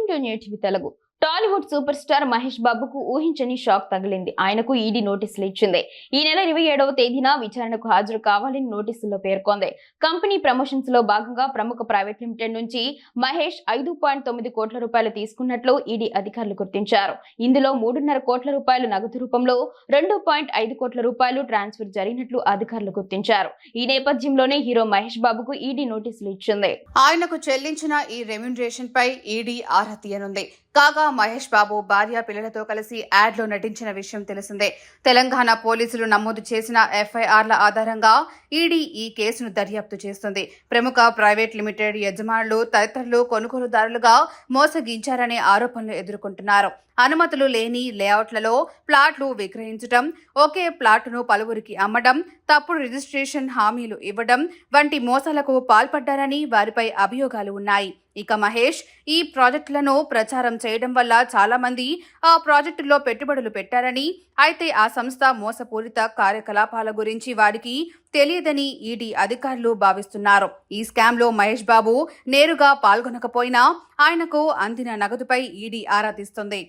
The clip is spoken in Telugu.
Welcome to new TV Telugu. Tollywood super star Mahesh బాబుకు ఊహించని షాక్ తగిలింది. ఆయనకు ఈడీ నోటీసులు ఇచ్చింది. ఈ నెల 27వ తేదీన విచారణకు హాజరు కావాలని నోటీసుల్లో పేర్కొంది. కంపెనీ ప్రమోషన్స్ లో భాగంగా ప్రముఖ ప్రైవేట్ లిమిటెడ్ నుంచి మహేష్ 5.9 కోట్ల రూపాయలు తీసుకున్నట్లు ఈడీ అధికారులు గుర్తించారు. ఇందులో 3.5 కోట్ల రూపాయలు నగదు రూపంలో, 2.5 కోట్ల రూపాయలు ట్రాన్స్ఫర్ జరిగినట్లు అధికారులు గుర్తించారు. ఈ నేపథ్యంలోనే హీరో మహేష్ బాబుకు ఈడీ నోటీసులు ఇచ్చింది. ఆయనకు చెల్లించిన ఈ రెమ్యునరేషన్ పై ఈడీ ఆరా తీయనుంది. కాగా మహేష్ బాబు భార్య పిల్లలతో కలిసి యాడ్ లో నటించిన విషయం తెలిసిందే. తెలంగాణ పోలీసులు నమోదు చేసిన ఎఫ్ఐఆర్ల ఆధారంగా ఈడీ ఈ కేసును దర్యాప్తు చేస్తుంది. ప్రముఖ ప్రైవేట్ లిమిటెడ్ యజమానులు తదితరులు కొనుగోలుదారులుగా మోసగించారనే ఆరోపణలు ఎదుర్కొంటున్నారు. అనుమతులు లేని లేఅవుట్లలో ప్లాట్లు విక్రయించడం, ఒకే ప్లాట్ను పలువురికి అమ్మడం, తప్పుడు రిజిస్ట్రేషన్ హామీలు ఇవ్వడం వంటి మోసాలకు పాల్పడ్డారని వారిపై అభియోగాలు ఉన్నాయి. ఇక మహేష్ ఈ ప్రాజెక్టులను ప్రచారం చేయడం వల్ల చాలా మంది ఆ ప్రాజెక్టుల్లో పెట్టుబడులు పెట్టారని, అయితే ఆ సంస్థ మోసపూరిత కార్యకలాపాల గురించి వారికి తెలియదని ఈడీ అధికారులు భావిస్తున్నారు. ఈ స్కామ్ లో మహేష్ బాబు నేరుగా పాల్గొనకపోయినా ఆయనకు అందిన నగదుపై ఈడీ ఆరా తీస్తుంది.